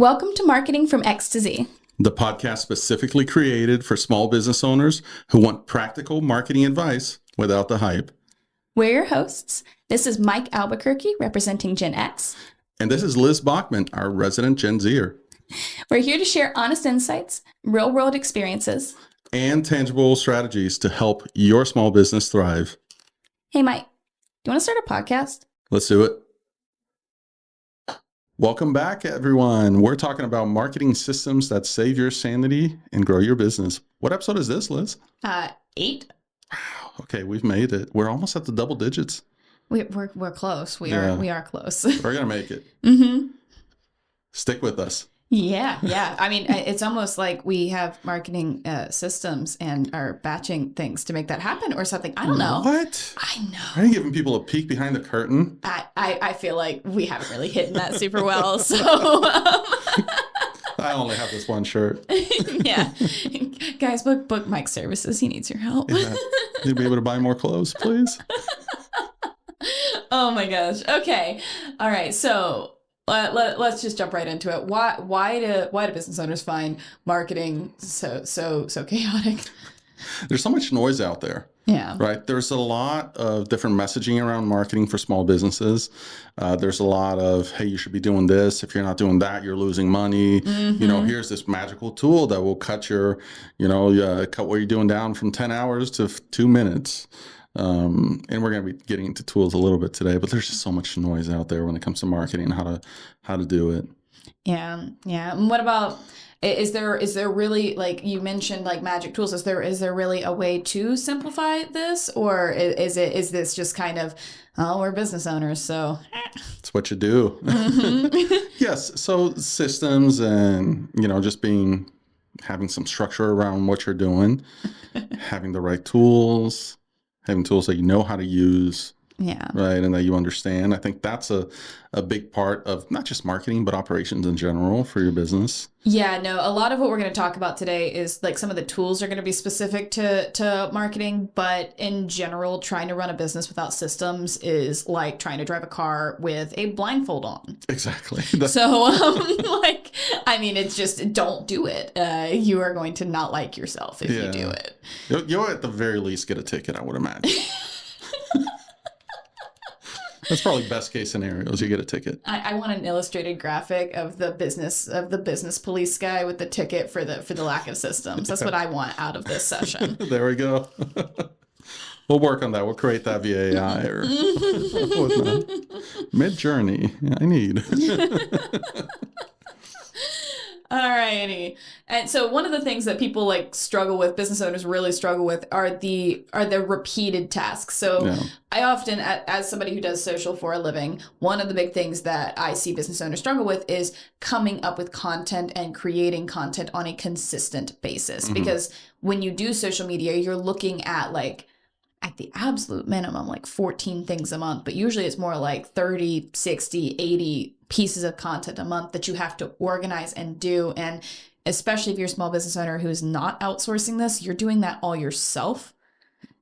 Welcome to Marketing from X to Z, the podcast specifically created for small business owners who want practical marketing advice without the hype. We're your hosts. This is Mike Albuquerque representing Gen X. And this is Liz Bachmann, our resident Gen Zer. We're here to share honest insights, real-world experiences, and tangible strategies to help your small business thrive. Hey, Mike, do you want to start a podcast? Let's do it. Welcome back, everyone. We're talking about marketing systems that save your sanity and grow your business. What episode is this, Liz? 8. Wow. Okay, we've made it. We're almost at the double digits. We're close. We are close. We're gonna make it. Stick with us. Yeah. I mean, it's almost like we have marketing systems and are batching things to make that happen or something. I don't know. What? I know. Are you giving people a peek behind the curtain? I feel like we haven't really hidden that super well. So I only have this one shirt. Yeah. Guys, book Mike's services. He needs your help. Yeah. You'll be able to buy more clothes, please. Oh my gosh. Okay. All right. So let's just jump right into it. Why do business owners find marketing so chaotic? There's so much noise out there. Yeah. Right. There's a lot of different messaging around marketing for small businesses. There's a lot of, hey, you should be doing this. If you're not doing that, you're losing money. Mm-hmm. You know, here's this magical tool that will cut cut what you're doing down from 10 hours to 2 minutes. And we're going to be getting into tools a little bit today, but there's just so much noise out there when it comes to marketing and how to do it. Yeah. And what about, is there really, like you mentioned, like magic tools, is there really a way to simplify this, or is this just kind of, oh, we're business owners, so it's what you do. Mm-hmm. Yes. So systems and, just having some structure around what you're doing, having the right tools, having tools that you know how to use, right, and that you understand. I think that's a big part of not just marketing, but operations in general for your business. Yeah, no, a lot of what we're going to talk about today is like some of the tools are going to be specific to marketing, but in general, trying to run a business without systems is like trying to drive a car with a blindfold on. Exactly. So, it's just, don't do it. You are going to not like yourself if you do it. You'll at the very least get a ticket, I would imagine. That's probably best case scenarios. You get a ticket. I want an illustrated graphic of the business police guy with the ticket for the lack of systems. That's what I want out of this session. There we go. We'll work on that. We'll create that via AI or Mid-Journey. I need. Alrighty. And so one of the things that people struggle with, business owners really struggle with, are the repeated tasks. So I often, as somebody who does social for a living, one of the big things that I see business owners struggle with is coming up with content and creating content on a consistent basis. Mm-hmm. Because when you do social media, you're looking at at the absolute minimum, 14 things a month, but usually it's more like 30, 60, 80 pieces of content a month that you have to organize and do. And especially if you're a small business owner who's not outsourcing this, you're doing that all yourself.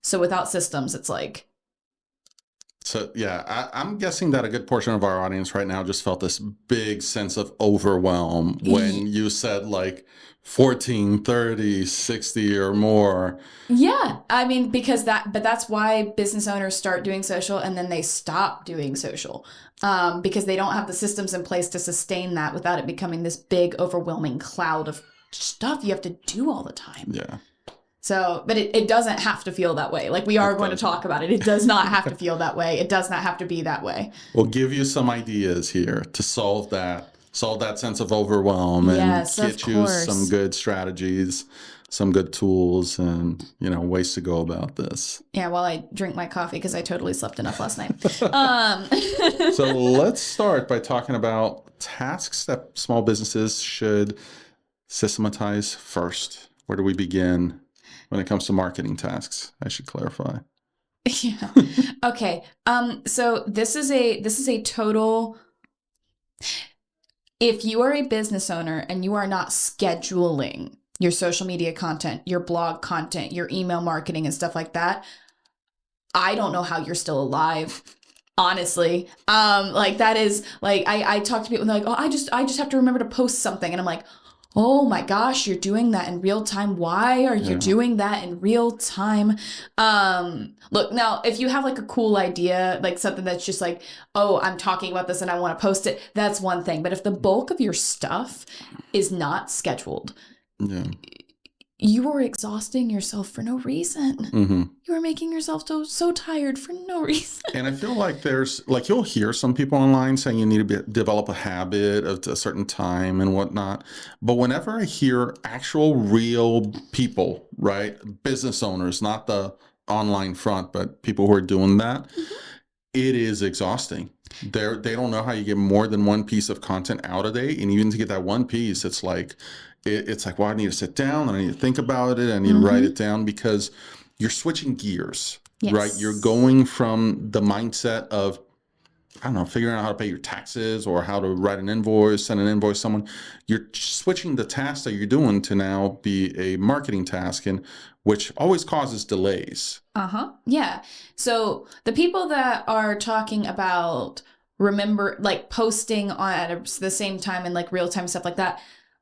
So without systems, it's I'm guessing that a good portion of our audience right now just felt this big sense of overwhelm when you said 14, 30, 60 or more. Yeah. I mean, but that's why business owners start doing social and then they stop doing social because they don't have the systems in place to sustain that without it becoming this big, overwhelming cloud of stuff you have to do all the time. Yeah. So, but it doesn't have to feel that way. We are going to talk about it. It does not have to feel that way. It does not have to be that way. We'll give you some ideas here to solve that sense of overwhelm and get you some good strategies, some good tools, and ways to go about this. Yeah, while I drink my coffee because I totally slept enough last night. So let's start by talking about tasks that small businesses should systematize first. Where do we begin when it comes to marketing tasks? I should clarify. Yeah. Okay. So this is a total. If you are a business owner and you are not scheduling your social media content, your blog content, your email marketing and stuff like that, I don't know how you're still alive. Honestly, like that is like, I talk to people and they're like, oh, I just have to remember to post something. And I'm like, oh my gosh, you're doing that in real time. Why are you doing that in real time? Look, now, if you have like a cool idea, like something that's just like, oh, I'm talking about this and I want to post it, that's one thing. But if the bulk of your stuff is not scheduled, you are exhausting yourself for no reason. You are making yourself so tired for no reason. And I feel like there's, like, you'll hear some people online saying you need to develop a habit of a certain time and whatnot. But whenever I hear actual real people, right, business owners, not the online front, but people who are doing that, it is exhausting. They don't know how you get more than one piece of content out a day. And even to get that one piece, it's like, well, I need to sit down and I need to think about it. I need to write it down, because you're switching gears, right? You're going from the mindset of, I don't know, figuring out how to pay your taxes or how to write an invoice, send an invoice to someone. You're switching the task that you're doing to now be a marketing task, and which always causes delays. Yeah. So the people that are talking about like posting at the same time and like real time stuff like that,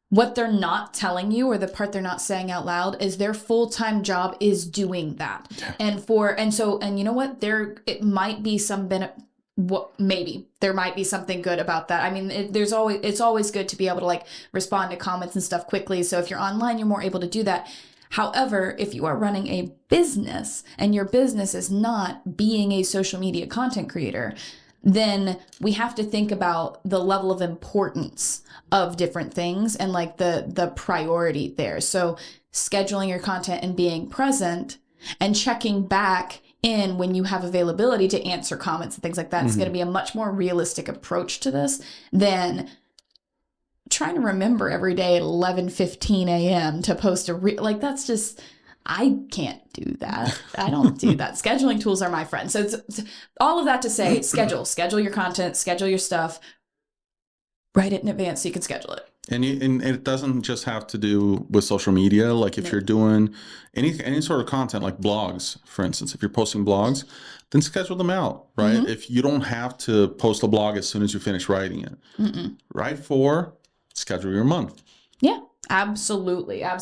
what they're not telling you, or the part they're not saying out loud, is their full-time job is doing that. And you know what? It might be some benefit. Maybe there might be something good about that. I mean, it's always good to be able to like respond to comments and stuff quickly. So if you're online, you're more able to do that. However, if you are running a business and your business is not being a social media content creator, then we have to think about the level of importance of different things and like the priority there. So scheduling your content and being present and checking back in when you have availability to answer comments and things like that is going to be a much more realistic approach to this than trying to remember every day at 11:15 a.m. to post like, that's just, I can't do that. I don't do that. Scheduling tools are my friend. So it's all of that to say, schedule your content, schedule your stuff, write it in advance so you can schedule it. And it doesn't just have to do with social media. Like if you're doing any sort of content, like blogs, for instance, if you're posting blogs, then schedule them out, right? If you don't have to post a blog as soon as you finish writing it, right? Schedule your month. Yeah. Absolutely. And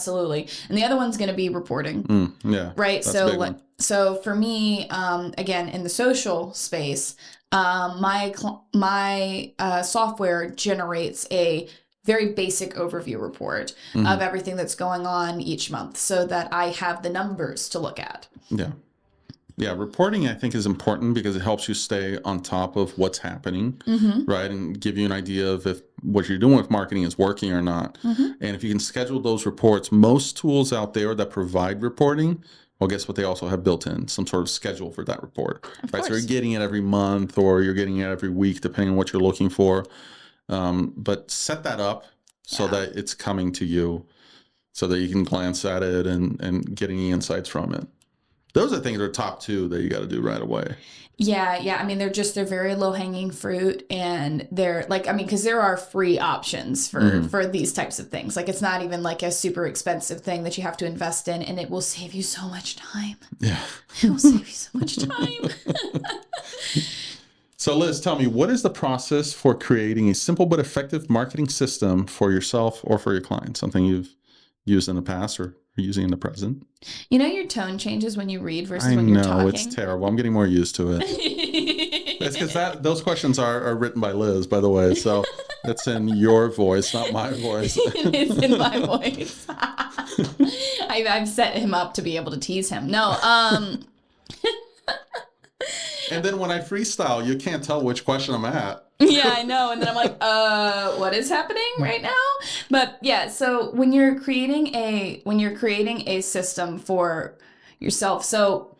the other one's going to be reporting. Right. So for me, again, in the social space, my software generates a very basic overview report of everything that's going on each month so that I have the numbers to look at. Yeah, reporting, I think, is important because it helps you stay on top of what's happening, right? And give you an idea of if what you're doing with marketing is working or not. And if you can schedule those reports, most tools out there that provide reporting, well, guess what? They also have built in some sort of schedule for that report, right? So you're getting it every month or you're getting it every week, depending on what you're looking for. But set that up so that it's coming to you so that you can glance at it and get any insights from it. Those are things that are top two that you got to do right away. Yeah. I mean, they're very low hanging fruit, and they're like, I mean, because there are free options for these types of things. Like, it's not even like a super expensive thing that you have to invest in, and it will save you so much time. Yeah. It will save you so much time. So Liz, tell me, what is the process for creating a simple but effective marketing system for yourself or for your clients? Something you've used in the past or using in the present? You know, your tone changes when you read versus when you're talking. I know, it's terrible. I'm getting more used to it. It's because those questions are written by Liz, by the way. So it's in your voice, not my voice. It's in my voice. I've set him up to be able to tease him. No, And then when I freestyle, you can't tell which question I'm at. Yeah, I know. And then I'm like, what is happening right now? But yeah, so when you're creating a system for yourself, so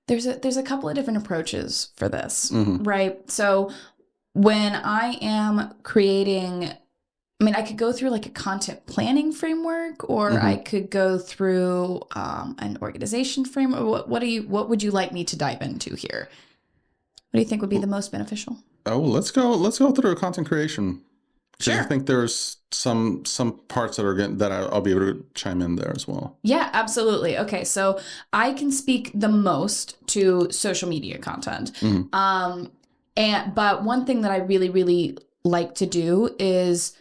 there's a couple of different approaches for this, right? So when I am creating, I mean, I could go through like a content planning framework, or I could go through an organization framework. What would you like me to dive into here? What do you think would be the most beneficial? Oh, let's go through a content creation Because I think there's some parts that I'll be able to chime in there as well. Yeah, absolutely. Okay, so I can speak the most to social media content. But one thing that I really, really like to do is,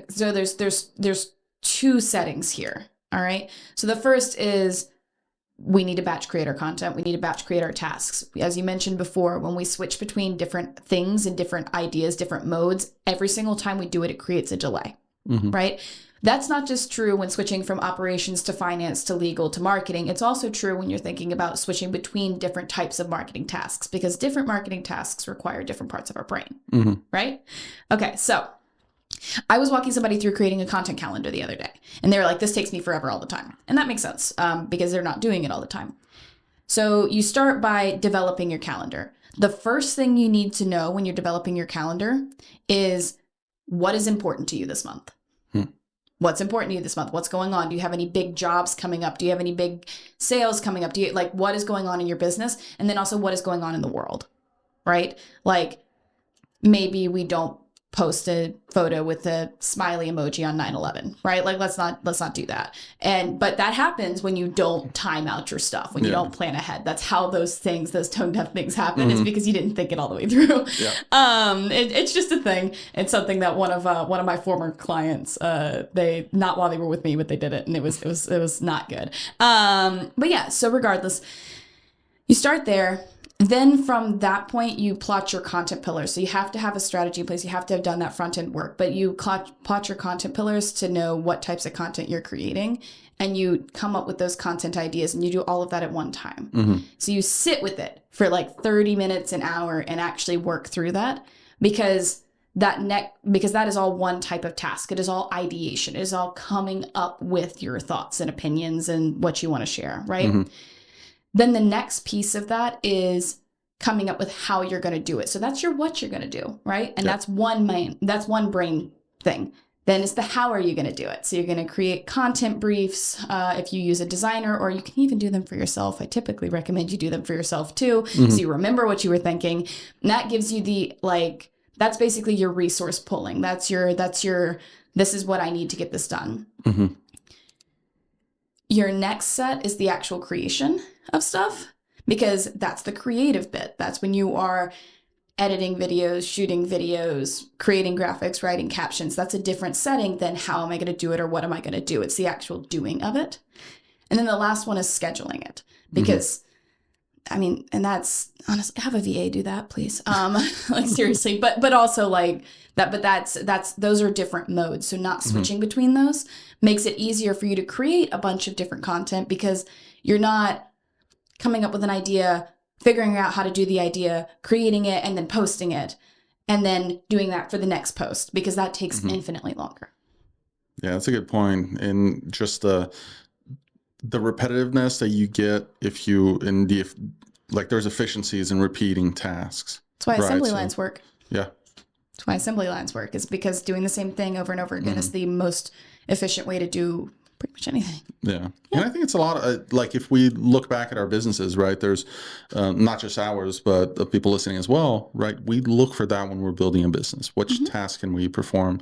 so there's two settings here. All right. So the first is we need to batch create our content. We need to batch create our tasks. As you mentioned before, when we switch between different things and different ideas, different modes, every single time we do it, it creates a delay, right? That's not just true when switching from operations to finance to legal to marketing. It's also true when you're thinking about switching between different types of marketing tasks, because different marketing tasks require different parts of our brain, right? Okay, so I was walking somebody through creating a content calendar the other day, and they were like, this takes me forever all the time. And that makes sense because they're not doing it all the time. So you start by developing your calendar. The first thing you need to know when you're developing your calendar is what is important to you this month. What's important to you this month? What's going on? Do you have any big jobs coming up? Do you have any big sales coming up? Do you what is going on in your business? And then also what is going on in the world, right? Like maybe we don't post a photo with a smiley emoji on 9/11, right? Like let's not do that. But that happens when you don't time out your stuff, when you don't plan ahead. That's how those tone deaf things happen. Is because you didn't think it all the way through. It's just a thing. It's something that one of my former clients, they, not while they were with me, but they did it, and it was not good. But yeah, so regardless, you start there. Then from that point, you plot your content pillars. So you have to have a strategy in place. You have to have done that front end work, but you plot your content pillars to know what types of content you're creating, and you come up with those content ideas, and you do all of that at one time. So you sit with it for like 30 minutes, an hour, and actually work through that, because that is all one type of task. It is all ideation. It is all coming up with your thoughts and opinions and what you want to share, right? Then the next piece of that is coming up with how you're going to do it. So that's what you're going to do, right? And that's one brain thing. Then it's the how are you going to do it? So you're going to create content briefs if you use a designer, or you can even do them for yourself. I typically recommend you do them for yourself too, so you remember what you were thinking. And that gives you that's basically your resource pulling. That's your this is what I need to get this done. Your next set is the actual creation of stuff, because that's the creative bit. That's when you are editing videos, shooting videos, creating graphics, writing captions. That's a different setting than how am I going to do it or what am I going to do? It's the actual doing of it. And then the last one is scheduling it, because I mean, and that's honestly, have a VA do that, please. Like seriously, but also like that, but that's those are different modes. So not switching between those makes it easier for you to create a bunch of different content, because you're not coming up with an idea, figuring out how to do the idea, creating it, and then posting it, and then doing that for the next post, because that takes infinitely longer. Yeah, that's a good point. And just the repetitiveness that you get there's efficiencies in repeating tasks. That's why assembly lines work. Yeah. That's why assembly lines work, is because doing the same thing over and over again is the most efficient way to do pretty much anything. Yeah. And I think it's a lot of, if we look back at our businesses, right, there's not just ours, but the people listening as well, right? We look for that when we're building a business. Which task can we perform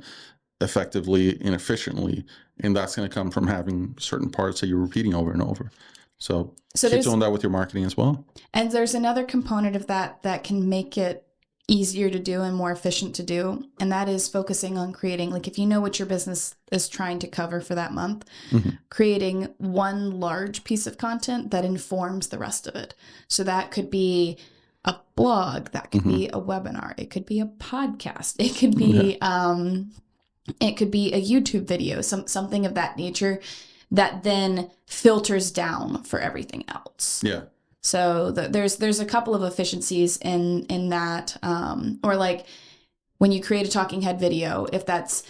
effectively and efficiently? And that's going to come from having certain parts that you're repeating over and over. So keep doing that with your marketing as well. And there's another component of that can make it easier to do and more efficient to do. And that is focusing on creating, if you know what your business is trying to cover for that month, creating one large piece of content that informs the rest of it. So that could be a blog, that could be a webinar, it could be a podcast, it could be a YouTube video, something of that nature that then filters down for everything else. Yeah. So there's a couple of efficiencies in that, or when you create a talking head video, if that's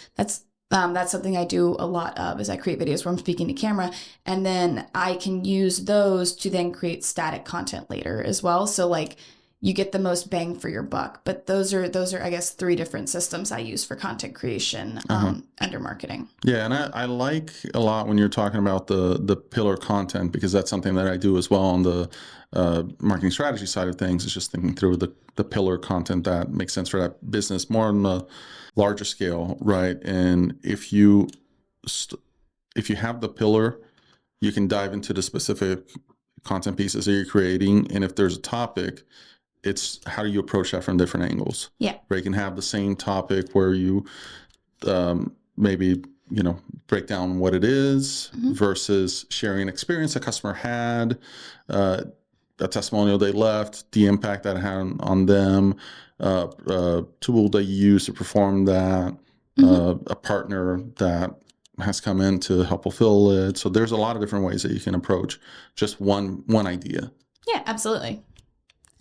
something I do a lot of, is I create videos where I'm speaking to camera, and then I can use those to then create static content later as well. So you get the most bang for your buck. But those are I guess 3 different systems I use for content creation under marketing. Yeah, and I like a lot when you're talking about the pillar content, because that's something that I do as well on the marketing strategy side of things. Is just thinking through the pillar content that makes sense for that business more on the larger scale, right? And if you have the pillar, you can dive into the specific content pieces that you're creating, and if there's a topic, it's how do you approach that from different angles. Yeah. Where you can have the same topic where you maybe, break down what it is versus sharing an experience a customer had, a testimonial they left, the impact that it had on them, a tool they use to perform that, a partner that has come in to help fulfill it. So there's a lot of different ways that you can approach just one idea. Yeah, absolutely.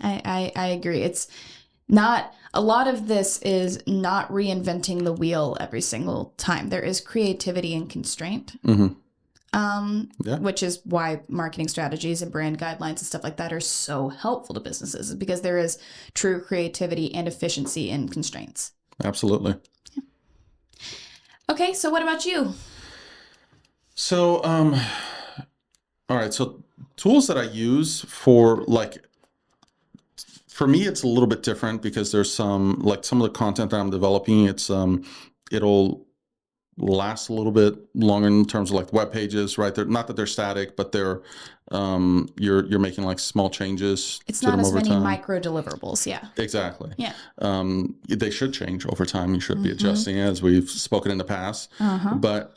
I agree. It's not, a lot of this is not reinventing the wheel every single time. There is creativity and constraint, which is why marketing strategies and brand guidelines and stuff like that are so helpful to businesses, because there is true creativity and efficiency in constraints. Absolutely. Yeah. Okay, so what about you? So, all right. So tools that I use for me, it's a little bit different because there's some of the content that I'm developing. It's it'll last a little bit longer in terms of like web pages, right? They're not that they're static, but they're you're making like small changes. It's to not them as over many time. micro deliverables. Yeah. Exactly. Yeah. They should change over time. You should be adjusting, as we've spoken in the past. But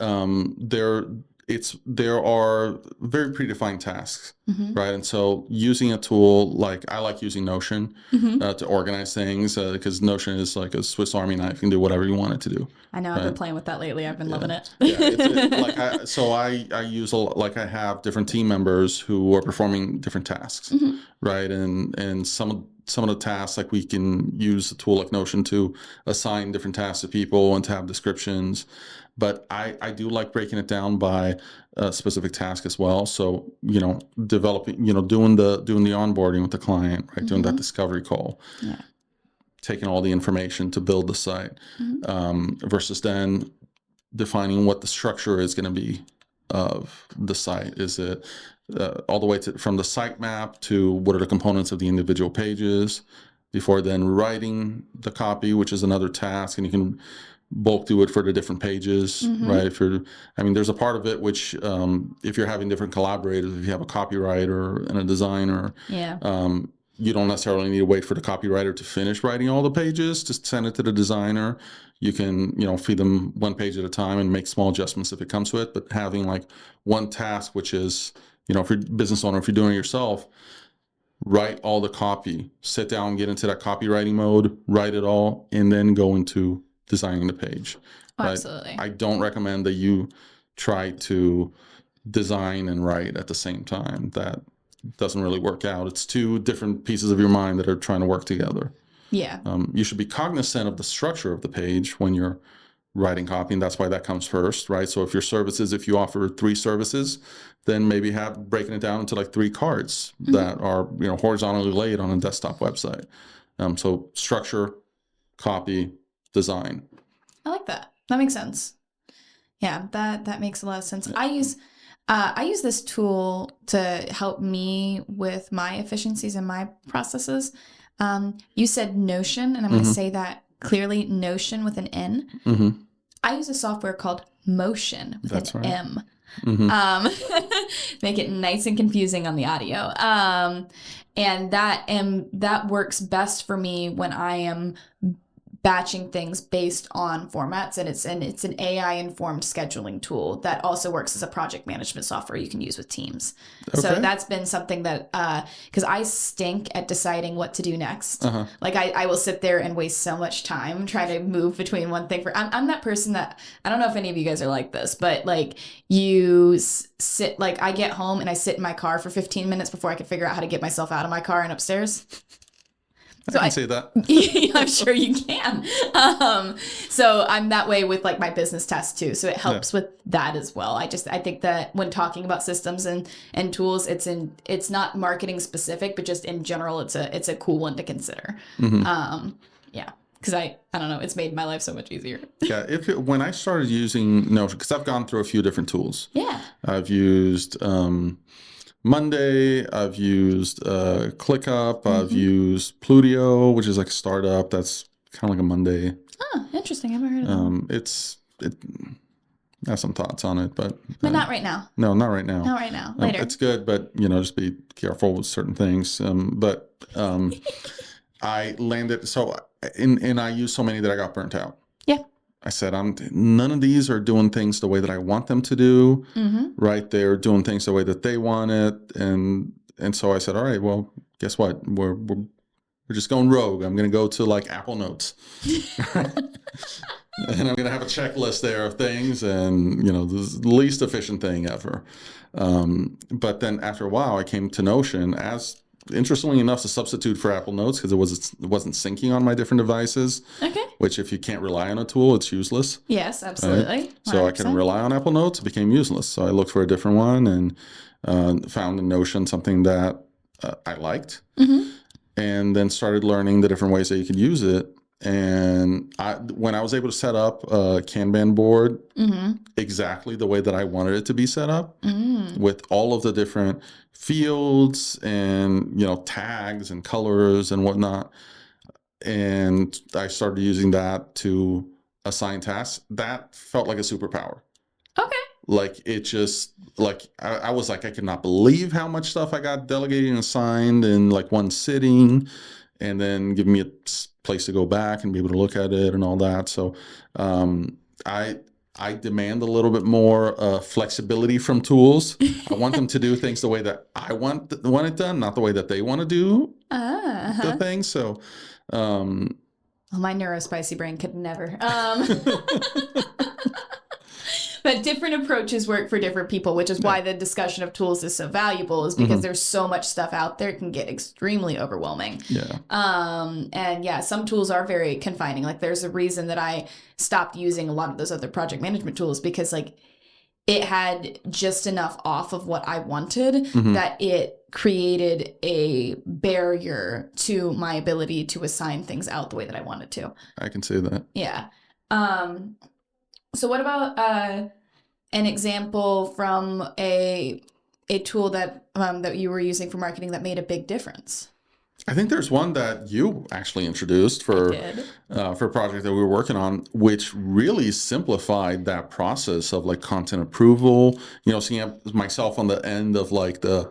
there are very predefined tasks, right? And so using a tool like, I like using Notion to organize things, because Notion is like a Swiss Army knife. You can do whatever you want it to do. I know. I've been playing with that lately. I've been loving it. I use I have different team members who are performing different tasks, right? And some of the tasks, like we can use a tool like Notion to assign different tasks to people and to have descriptions. But I do like breaking it down by a specific task as well. So, developing, doing the onboarding with the client, right? Doing that discovery call, taking all the information to build the site, versus then defining what the structure is going to be of the site. Is it all the way from the sitemap to what are the components of the individual pages, before then writing the copy, which is another task, and you can bulk do it for the different pages, right? There's a part of it which, if you're having different collaborators, if you have a copywriter and a designer, you don't necessarily need to wait for the copywriter to finish writing all the pages. Just send it to the designer. You can, feed them one page at a time and make small adjustments if it comes to it. But having like one task, which is, if you're a business owner, if you're doing it yourself, write all the copy, sit down, get into that copywriting mode, write it all, and then go into designing the page. Right? Absolutely. I don't recommend that you try to design and write at the same time. That doesn't really work out. It's 2 different pieces of your mind that are trying to work together. Yeah. You should be cognizant of the structure of the page when you're writing copy, and that's why that comes first, right? So if you offer 3 services, then maybe breaking it down into like 3 cards that are, horizontally laid on a desktop website. So structure, copy, design. I like that. That makes sense. Yeah, that makes a lot of sense. I use this tool to help me with my efficiencies and my processes. You said Notion, and I'm going to say that clearly, Notion with an N. I use a software called Motion with an M. Make it nice and confusing on the audio. And that works best for me when I am batching things based on formats, and it's an AI informed scheduling tool that also works as a project management software you can use with teams. Okay. So that's been something that because I stink at deciding what to do next. Like I will sit there and waste so much time trying to move between one thing. I'm that person that, I don't know if any of you guys are like this, but like you sit, like I get home and I sit in my car for 15 minutes before I can figure out how to get myself out of my car and upstairs. So I can say that. I'm sure you can. So I'm that way with like my business tasks too. So it helps with that as well. I think that when talking about systems and tools, it's not marketing specific, but just in general, it's a cool one to consider. Yeah. Because I don't know, it's made my life so much easier. Yeah, when I started using Notion, because I've gone through a few different tools. Yeah. I've used Monday, I've used ClickUp, I've used Plutio, which is like a startup that's kind of like a Monday. Oh, interesting. I haven't heard of that. It has some thoughts on it, but not right now. No, not right now. Not right now. Later. It's good, but just be careful with certain things. I landed and I used so many that I got burnt out. Yeah. I said, none of these are doing things the way that I want them to do. Right? They're doing things the way that they want it, and so I said, all right, well, guess what? We're just going rogue. I'm going to go to like Apple Notes, and I'm going to have a checklist there of things, and the least efficient thing ever. But then after a while, I came to Notion as, interestingly enough, to substitute for Apple Notes, because it wasn't syncing on my different devices. Okay. Which, if you can't rely on a tool, it's useless. Yes, absolutely. Right? So I couldn't rely on Apple Notes. It became useless. So I looked for a different one and found in Notion something that I liked, and then started learning the different ways that you could use it. And when I was able to set up a Kanban board exactly the way that I wanted it to be set up, with all of the different fields and tags and colors and whatnot, and I started using that to assign tasks, that felt like a superpower. Okay. Like it just, like I was like, I could not believe how much stuff I got delegated and assigned in like one sitting, and then give me a place to go back and be able to look at it and all that. So I demand a little bit more flexibility from tools. I want them to do things the way that I want it done, not the way that they want to do the thing. So, well, my neurospicy brain could never. But different approaches work for different people, which is why the discussion of tools is so valuable, is because there's so much stuff out there, it can get extremely overwhelming. Yeah. And yeah, some tools are very confining. Like there's a reason that I stopped using a lot of those other project management tools, because like it had just enough off of what I wanted that it created a barrier to my ability to assign things out the way that I wanted to. I can say that. Yeah. So what about an example from a tool that you were using for marketing that made a big difference? I think there's one that you actually introduced for a project that we were working on, which really simplified that process of like content approval. Seeing myself on the end of like the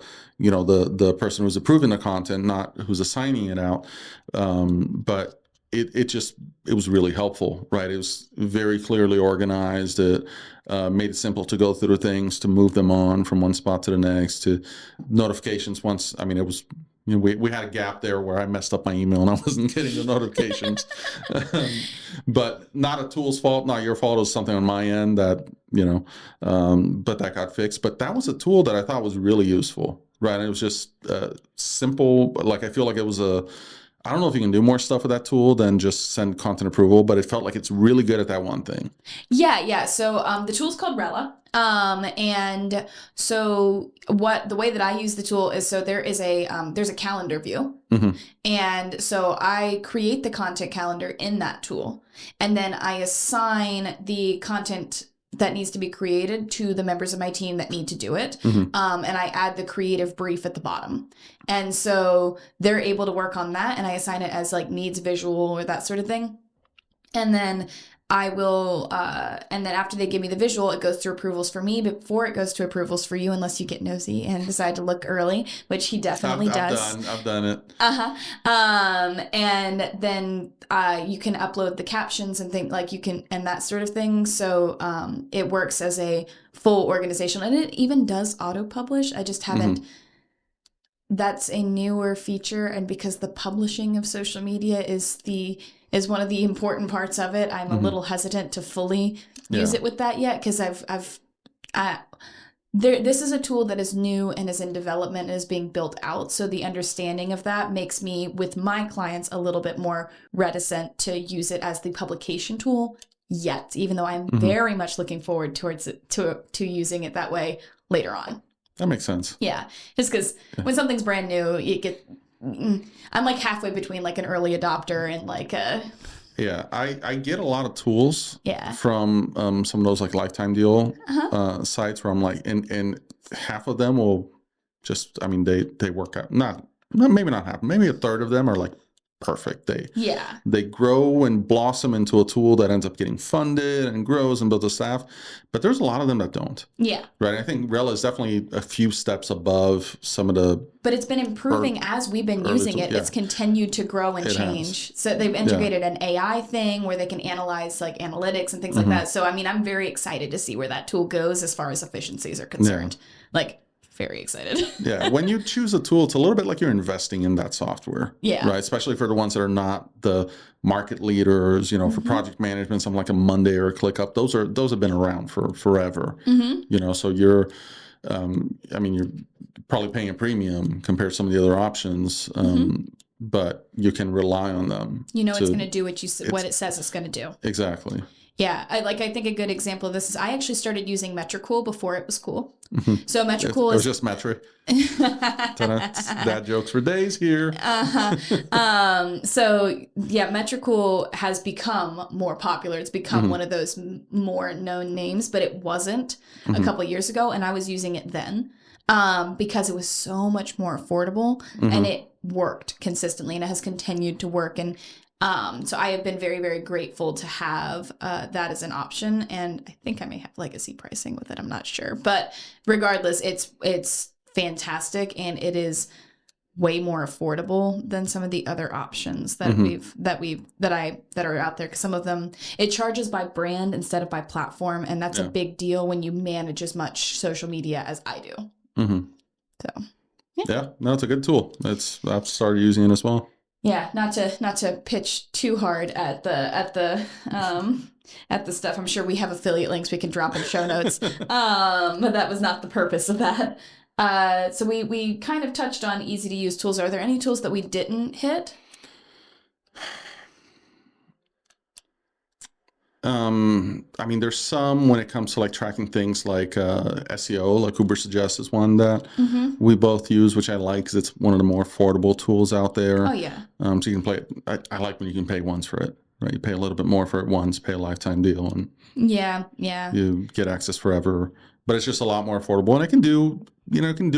person who's approving the content, not who's assigning it out, but it was really helpful, right? It was very clearly organized. It made it simple to go through things, to move them on from one spot to the next, to notifications. Once, I mean, it was, we had a gap there where I messed up my email and I wasn't getting the notifications. But not a tool's fault, not your fault. It was something on my end that, but that got fixed. But that was a tool that I thought was really useful, right? And it was just simple. Like, I feel like it was I don't know if you can do more stuff with that tool than just send content approval, but it felt like it's really good at that one thing. Yeah. So the tool's called Rella. And so the way that I use the tool is, so there's a calendar view. And so I create the content calendar in that tool, and then I assign the content that needs to be created to the members of my team that need to do it. And I add the creative brief at the bottom. And so they're able to work on that, and I assign it as like needs visual or that sort of thing. And then I will, and then after they give me the visual, it goes through approvals for me before it goes to approvals for you, unless you get nosy and decide to look early, which he definitely does. I've done it. And then you can upload the captions and things like and that sort of thing. So it works as a full organization, and it even does auto-publish. I just haven't. That's a newer feature, and because the publishing of social media is one of the important parts of it, I'm a little hesitant to fully use it with that yet, because this is a tool that is new and is in development and is being built out. So the understanding of that makes me, with my clients, a little bit more reticent to use it as the publication tool yet, even though I'm very much looking forward towards it, to using it that way later on. That makes sense. Yeah. Just because when something's brand new, I'm like halfway between like an early adopter and like a... Yeah, I get a lot of tools Yeah. from some of those like lifetime deal sites where I'm like, and half of them will just, I mean, they work out. Maybe not half, maybe a third of them are like perfect. They grow and blossom into a tool that ends up getting funded and grows and builds a staff. But there's a lot of them that don't. Yeah. Right. I think Rel is definitely a few steps above some of the... But it's been improving as we've been using it. Yeah. It's continued to grow and change. So they've integrated an AI thing where they can analyze like analytics and things like that. So, I mean, I'm very excited to see where that tool goes as far as efficiencies are concerned. Yeah. Like, very excited. Yeah. When you choose a tool, it's a little bit like you're investing in that software. Yeah. Right. Especially for the ones that are not the market leaders, for project management, something like a Monday or a ClickUp. Those have been around for forever. So you're probably paying a premium compared to some of the other options. But you can rely on them. It's going to do what it says it's going to do. Exactly. Yeah, I think a good example of this is I actually started using Metricool before it was cool. So Metricool it was just metric. Dad jokes for days here. So yeah, Metricool has become more popular. It's become one of those more known names, but it wasn't a couple years ago, and I was using it then because it was so much more affordable and it worked consistently, and it has continued to work. And so I have been very, very grateful to have that as an option, and I think I may have legacy pricing with it. I'm not sure, but regardless, it's fantastic, and it is way more affordable than some of the other options that are out there. Because some of them it charges by brand instead of by platform, and that's a big deal when you manage as much social media as I do. So no, it's a good tool. I've started using it as well. Yeah, not to pitch too hard at the stuff. I'm sure we have affiliate links we can drop in show notes. But that was not the purpose of that. So we kind of touched on easy to use tools. Are there any tools that we didn't hit? There's some when it comes to like tracking things like SEO, like Ubersuggest is one that we both use, which I like because it's one of the more affordable tools out there. Oh yeah. So you can play it. I like when you can pay once for it, right? You pay a little bit more for it once, pay a lifetime deal, and you get access forever. But it's just a lot more affordable, and it can do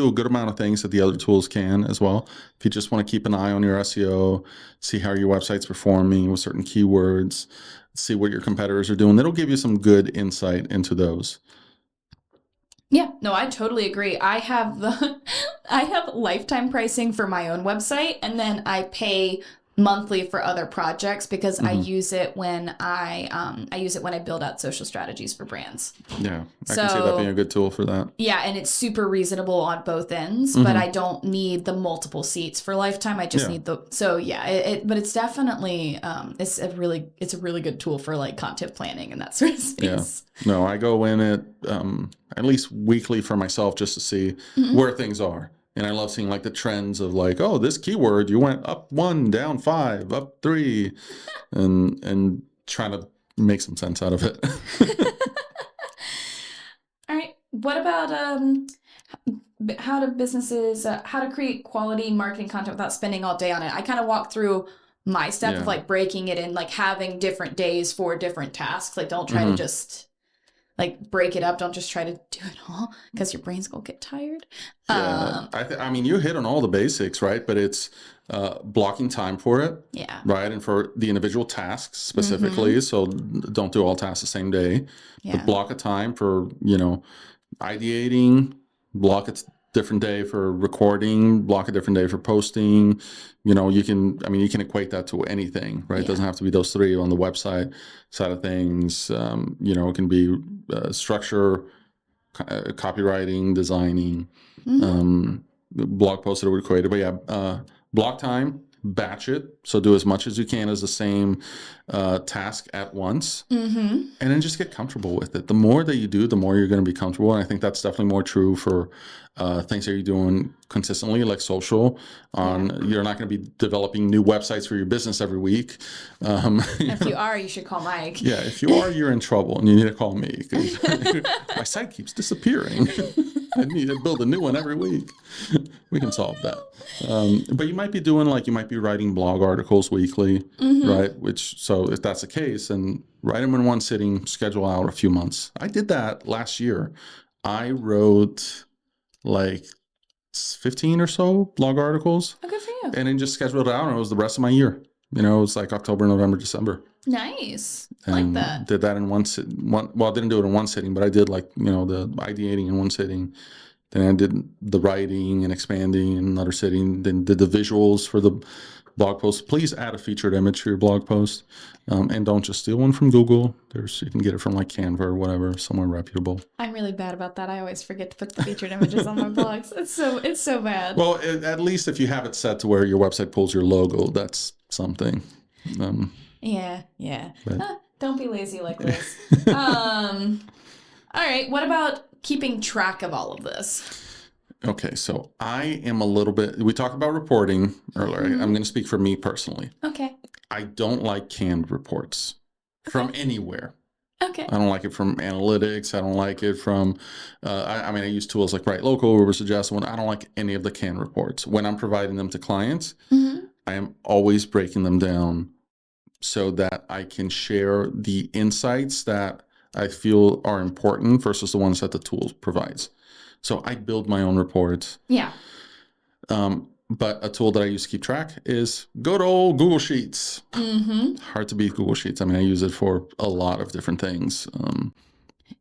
a good amount of things that the other tools can as well. If you just want to keep an eye on your SEO, see how your website's performing with certain keywords, see what your competitors are doing, that'll give you some good insight into those. Yeah, no, I totally agree. I have lifetime pricing for my own website, and then I pay monthly for other projects because I use it when I build out social strategies for brands. Yeah, I can see that being a good tool for that. Yeah, and it's super reasonable on both ends, but I don't need the multiple seats for lifetime. I just need but it's definitely it's a really good tool for like content planning and that sort of space. Yeah, no, I go in it at least weekly for myself just to see where things are. And I love seeing like the trends of like, oh, this keyword, you went up 1, down 5, up 3, and trying to make some sense out of it. All right. What about how to create quality marketing content without spending all day on it? I kind of walk through my step of like breaking it in, like having different days for different tasks. Like don't try to just like break it up. Don't just try to do it all because your brain's gonna get tired. Yeah, you hit on all the basics, right? But it's blocking time for it, right? And for the individual tasks specifically. So don't do all tasks the same day. But block a time for ideating. Block a different day for recording. Block a different day for posting. You can equate that to anything, right? It doesn't have to be those 3 on the website side of things. It can be structure, copywriting, designing, blog posts that are equated. But block time, batch it. So do as much as you can as the same task at once, and then just get comfortable with it. The more that you do, the more you're going to be comfortable. And I think that's definitely more true for things that you're doing consistently, like social. You're not going to be developing new websites for your business every week. If you are, you should call Mike. Yeah, if you are, you're in trouble, and you need to call me because my site keeps disappearing. I need to build a new one every week. We can solve that. But you might be writing blog articles weekly, right? So if that's the case, then write them in one sitting, schedule out a few months. I did that last year. I wrote like 15 or so blog articles. Oh, good for you. And then just scheduled it out, and it was the rest of my year. It was like October, November, December. Nice. And like that. Did that in one well, I didn't do it in one sitting, but I did the ideating in one sitting. Then I did the writing and expanding in another sitting. Then did the visuals for the blog post. Please add a featured image to your blog post. And don't just steal one from Google. You can get it from like Canva or whatever, somewhere reputable. I'm really bad about that. I always forget to put the featured images on my blogs. It's so bad. Well, at least if you have it set to where your website pulls your logo, that's something. Yeah. Don't be lazy like this. All right. What about keeping track of all of this? Okay, so I am a little bit, we talked about reporting earlier. I'm going to speak for me personally. Okay. I don't like canned reports from anywhere. Okay. I don't like it from analytics. I don't like it from, I use tools like Write Local, Uber Suggest One. I don't like any of the canned reports. When I'm providing them to clients, I am always breaking them down so that I can share the insights that I feel are important versus the ones that the tool provides. So I build my own reports. Yeah. But a tool that I use to keep track is good old Google Sheets. Hard to beat Google Sheets. I use it for a lot of different things.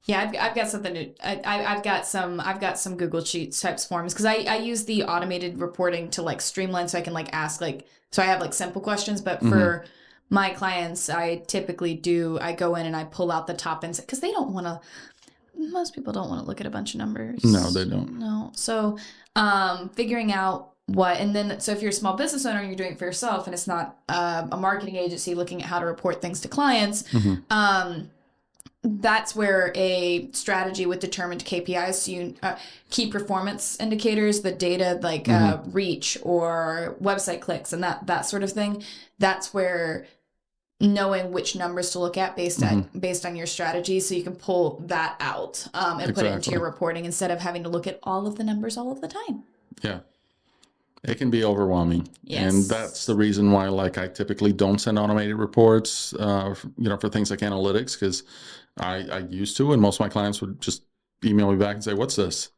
Yeah, I've got something to. I've got some Google Sheets types forms because I use the automated reporting to like streamline so I can like ask so I have like simple questions, but for my clients I typically go in and I pull out the top insight because most people don't want to look at a bunch of numbers. No, they don't. No. So figuring out so if you're a small business owner and you're doing it for yourself and it's not a marketing agency looking at how to report things to clients, that's where a strategy with determined KPIs, so key performance indicators, the data like reach or website clicks and that sort of thing, that's where knowing which numbers to look at based on your strategy, so you can pull that out and put it into your reporting instead of having to look at all of the numbers all of the time. Yeah. It can be overwhelming. Yes. And that's the reason why I typically don't send automated reports for things like analytics, because I used to, and most of my clients would just email me back and say, "What's this?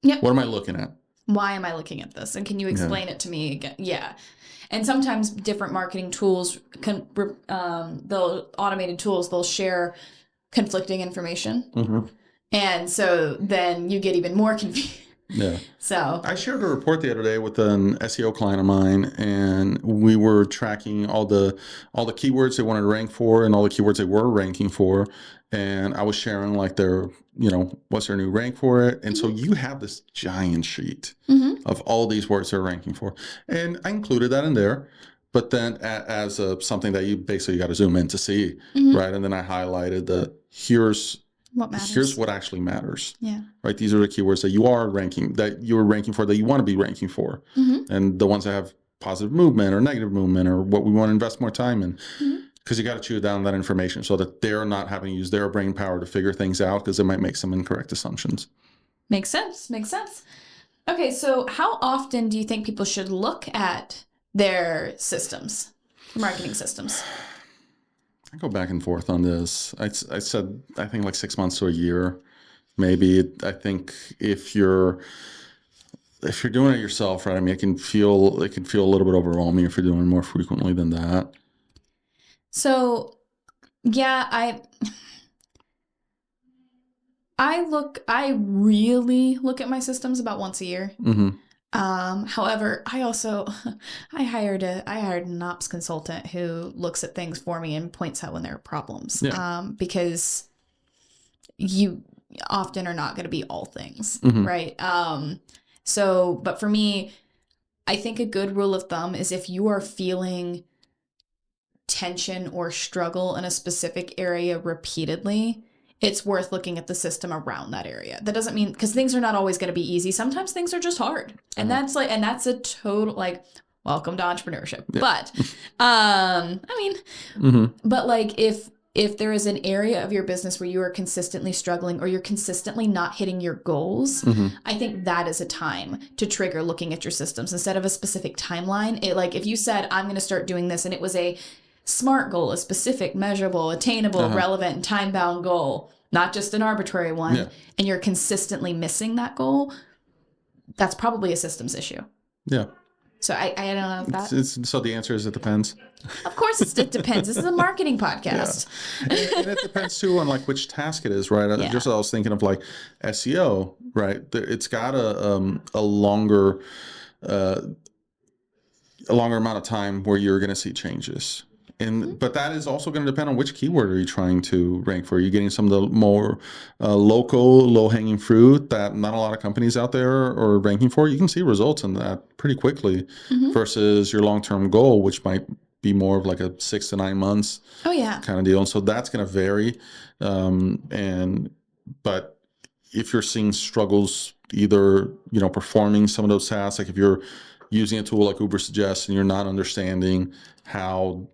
Yep. What am I looking at? Why am I looking at this? And can you explain it to me again?" Yeah. And sometimes different marketing tools the automated tools, they'll share conflicting information. And so then you get even more confused. Yeah. So I shared a report the other day with an SEO client of mine, and we were tracking all the keywords they wanted to rank for and all the keywords they were ranking for. And I was sharing their, what's their new rank for it. And so you have this giant sheet of all these words they're ranking for. And I included that in there, but then as something that you basically got to zoom in to see, right? And then I highlighted here's what matters. Here's what actually matters. Yeah. Right. These are the keywords that you are ranking, that you're ranking for, that you want to be ranking for. And the ones that have positive movement or negative movement or what we want to invest more time in. Because you got to chew down that information so that they're not having to use their brain power to figure things out, because it might make some incorrect assumptions. Makes sense. Okay, so how often do you think people should look at their systems, marketing systems? I go back and forth on this. I said, I think 6 months to a year, maybe. I think if you're doing it yourself, right? It can feel a little bit overwhelming if you're doing it more frequently than that. So, yeah, I really look at my systems about once a year. However, I hired an ops consultant who looks at things for me and points out when there are problems. Yeah. Because you often are not going to be all things, right? But for me, I think a good rule of thumb is if you are feeling tension or struggle in a specific area repeatedly, it's worth looking at the system around that area. That doesn't mean, because things are not always going to be easy. Sometimes things are just hard. And that's a total, like, welcome to entrepreneurship. Yeah. But, but like if there is an area of your business where you are consistently struggling or you're consistently not hitting your goals, I think that is a time to trigger looking at your systems instead of a specific timeline. It, like, if you said, I'm going to start doing this, and it was a SMART goal, a specific, measurable, attainable, relevant, and time-bound goal, not just an arbitrary one, and you're consistently missing that goal, that's probably a systems issue. Yeah. So I don't know if that... So the answer is it depends. Of course it depends. This is a marketing podcast. Yeah. And it depends too on like which task it is, right? Yeah. Just I was thinking of like SEO, right? It's got a longer amount of time where you're going to see changes. But that is also going to depend on which keyword are you trying to rank for. Are you getting some of the more local, low-hanging fruit that not a lot of companies out there are ranking for? You can see results in that pretty quickly versus your long-term goal, which might be more of like a 6 to 9 months kind of deal. And so that's going to vary. But if you're seeing struggles either, performing some of those tasks, like if you're using a tool like Uber Suggests and you're not understanding how,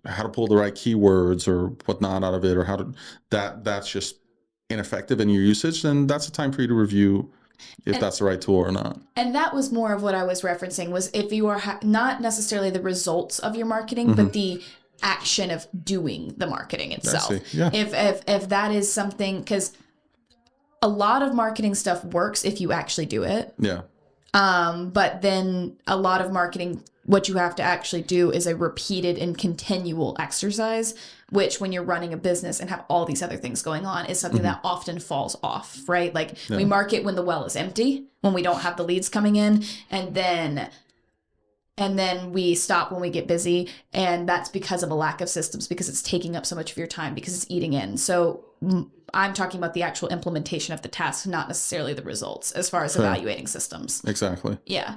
how to pull the right keywords or whatnot out of it, or that's just ineffective in your usage, then that's a time for you to review if that's the right tool or not. And that was more of what I was referencing, was if you are not necessarily the results of your marketing, but the action of doing the marketing itself. Yeah. If that is something, because a lot of marketing stuff works if you actually do it. Yeah. But then a lot of marketing, what you have to actually do is a repeated and continual exercise, which when you're running a business and have all these other things going on is something that often falls off, right? Like we market when the well is empty, when we don't have the leads coming in, and then we stop when we get busy. And that's because of a lack of systems, because it's taking up so much of your time, because it's eating in. So I'm talking about the actual implementation of the task, not necessarily the results as far as evaluating systems. Exactly. Yeah.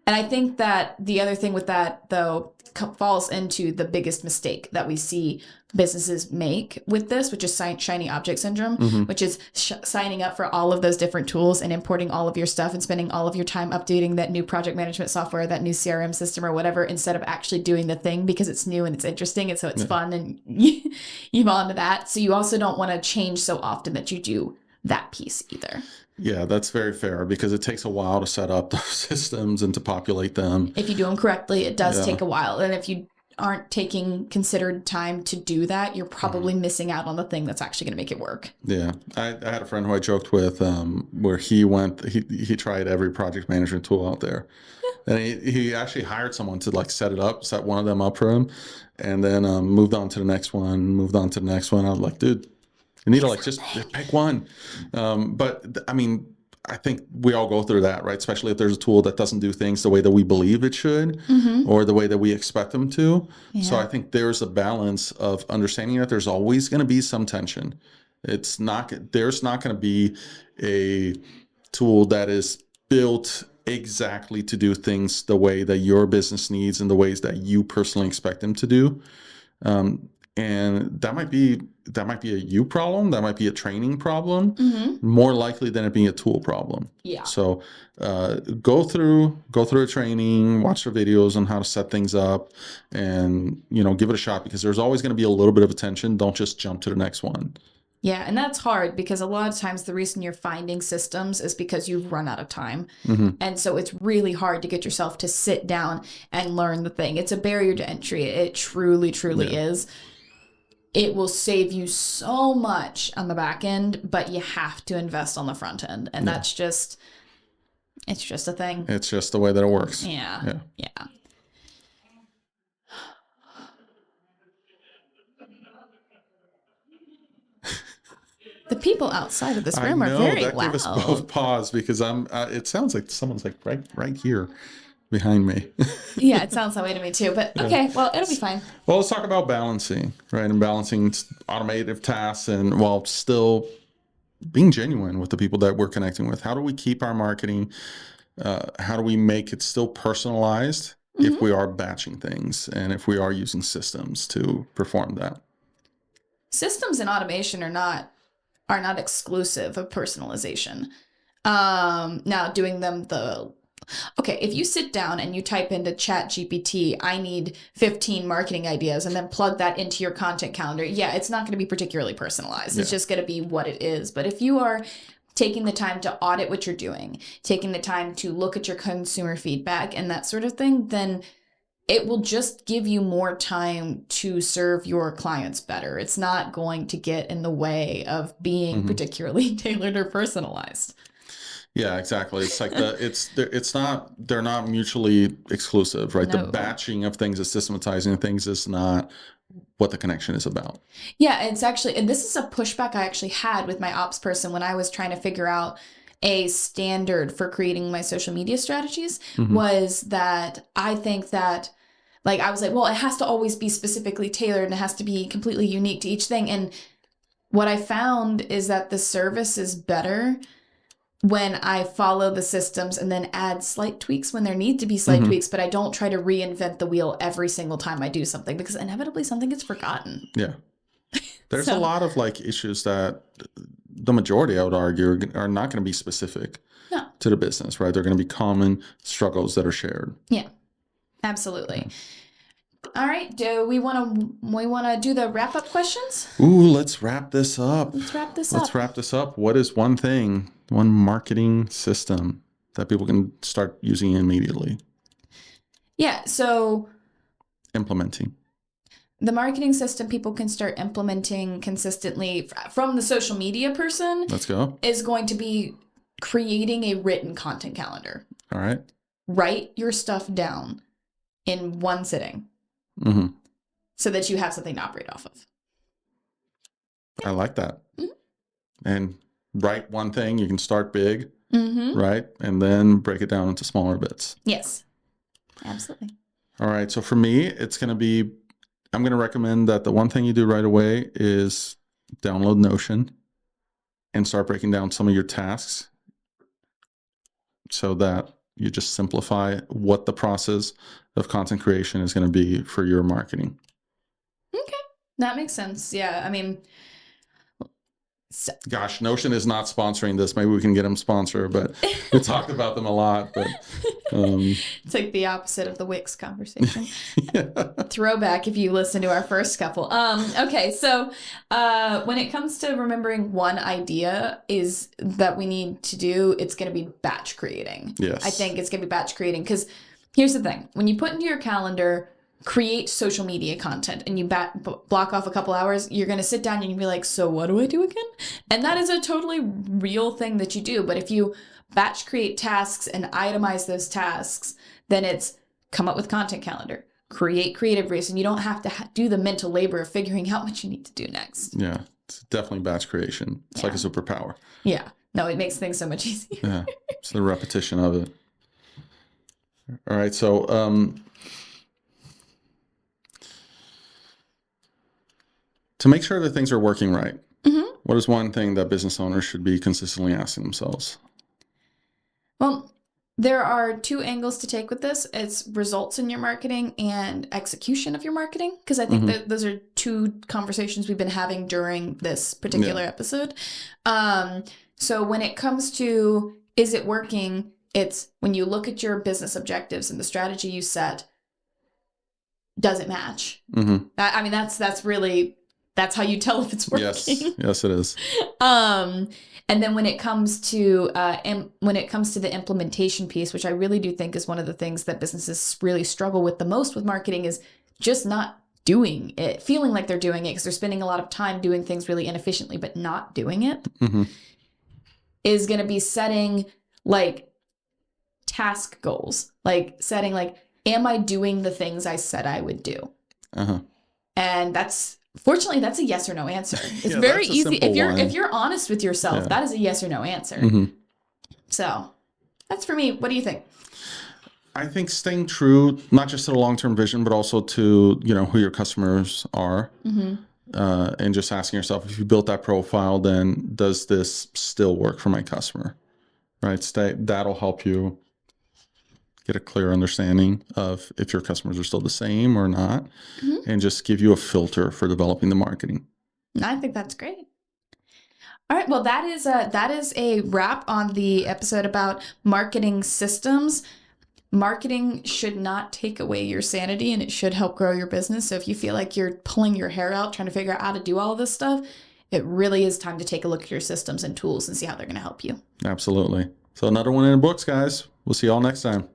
And I think that the other thing with that, though, falls into the biggest mistake that we see businesses make with this, which is shiny object syndrome, which is signing up for all of those different tools and importing all of your stuff and spending all of your time updating that new project management software, that new CRM system or whatever, instead of actually doing the thing because it's new and it's interesting and so it's fun and you fall into that. So you also don't want to change so often that you do that piece either. Yeah, that's very fair, because it takes a while to set up those systems and to populate them. If you do them correctly, it does take a while. And if you aren't taking considered time to do that, you're probably missing out on the thing that's actually going to make it work. Yeah. I had a friend who I joked with where he tried every project management tool out there. Yeah. And he actually hired someone to like set one of them up for him, and then moved on to the next one. I was like, dude, you need to like just pick one. But I mean, I think we all go through that, right? Especially if there's a tool that doesn't do things the way that we believe it should or the way that we expect them to. Yeah. So I think there's a balance of understanding that there's always going to be some tension. There's not going to be a tool that is built exactly to do things the way that your business needs and the ways that you personally expect them to do. And that might be a you problem. That might be a training problem, more likely than it being a tool problem. Yeah. So go through a training, watch the videos on how to set things up, and give it a shot, because there's always going to be a little bit of attention. Don't just jump to the next one. Yeah, and that's hard, because a lot of times the reason you're finding systems is because you've run out of time. And so it's really hard to get yourself to sit down and learn the thing. It's a barrier to entry. It truly, truly is. It will save you so much on the back end, but you have to invest on the front end. And it's just a thing. It's just the way that it works. Yeah. The people outside of this room are very loud. That gave us both pause, because it sounds like someone's like right here behind me. Yeah, it sounds that way to me too, but okay, well, it'll be fine. Well, let's talk about balancing, right? And balancing automative tasks and while still being genuine with the people that we're connecting with. How do we keep our marketing How do we make it still personalized if we are batching things and if we are using systems to perform that? Systems and automation are not exclusive of personalization. Now doing them if you sit down and you type into Chat GPT, I need 15 marketing ideas, and then plug that into your content calendar, it's not going to be particularly personalized. It's just going to be what it is. But if you are taking the time to audit what you're doing, taking the time to look at your consumer feedback and that sort of thing, then it will just give you more time to serve your clients better. It's not going to get in the way of being particularly tailored or personalized. Yeah, exactly. It's like they're not mutually exclusive, right? No. The batching of things, the systematizing of things is not what the connection is about. Yeah, it's actually, and this is a pushback I actually had with my ops person when I was trying to figure out a standard for creating my social media strategies, was that I think that, like, I was like, well, it has to always be specifically tailored and it has to be completely unique to each thing. And what I found is that the service is better when I follow the systems and then add slight tweaks when there need to be slight tweaks, but I don't try to reinvent the wheel every single time I do something, because inevitably something gets forgotten. Yeah. There's a lot of like issues that the majority, I would argue, are not going to be specific to the business, right? They're going to be common struggles that are shared. Yeah, absolutely. All right. Do we want to do the wrap up questions? Ooh, let's wrap this up. Let's wrap this up. What is one marketing system that people can start using immediately? Yeah. So implementing. The marketing system people can start implementing consistently from the social media person. Let's go. Is going to be creating a written content calendar. All right. Write your stuff down in one sitting. So that you have something to operate off of. I like that. And write one thing. You can start big, right? And then break it down into smaller bits. Yes, absolutely. All right. So for me, I'm going to recommend that the one thing you do right away is download Notion and start breaking down some of your tasks so that you just simplify what the process of content creation is going to be for your marketing. Okay. That makes sense. Yeah. I mean, gosh, Notion is not sponsoring this. Maybe we can get them sponsored, but we talked about them a lot. But it's like the opposite of the Wix conversation. Throwback if you listen to our first couple. Okay, so when it comes to remembering one idea is that we need to do, it's going to be batch creating. Yes. I think it's going to be batch creating because here's the thing. When you put into your calendar, create social media content and you block off a couple hours, you're going to sit down and you'll be like, so what do I do again? And that is a totally real thing that you do. But if you batch create tasks and itemize those tasks, then it's come up with content calendar, create creative briefs, and you don't have to do the mental labor of figuring out what you need to do next. Yeah, it's definitely batch creation. It's like a superpower. Yeah. No, it makes things so much easier. Yeah, it's the repetition of it. All right, so to make sure that things are working right, what is one thing that business owners should be consistently asking themselves? Well, there are two angles to take with this. It's results in your marketing and execution of your marketing, because I think that those are two conversations we've been having during this particular episode. So when it comes to, is it working? It's when you look at your business objectives and the strategy you set, does it match? I mean, that's how you tell if it's working. Yes, it is. And then when it comes to the implementation piece, which I really do think is one of the things that businesses really struggle with the most with marketing, is just not doing it, feeling like they're doing it because they're spending a lot of time doing things really inefficiently, but not doing it, is going to be setting like task goals, like setting like, am I doing the things I said I would do? And fortunately, that's a yes or no answer. It's very easy. If you're honest with yourself, that is a yes or no answer. So that's for me. What do you think? I think staying true, not just to the long-term vision, but also to, who your customers are. And just asking yourself, if you built that profile, then does this still work for my customer? Right? That'll help you get a clear understanding of if your customers are still the same or not, and just give you a filter for developing the marketing. I think that's great. All right. Well, that is a wrap on the episode about marketing systems. Marketing should not take away your sanity, and it should help grow your business. So if you feel like you're pulling your hair out trying to figure out how to do all of this stuff, it really is time to take a look at your systems and tools and see how they're going to help you. Absolutely. So another one in the books, guys. We'll see you all next time.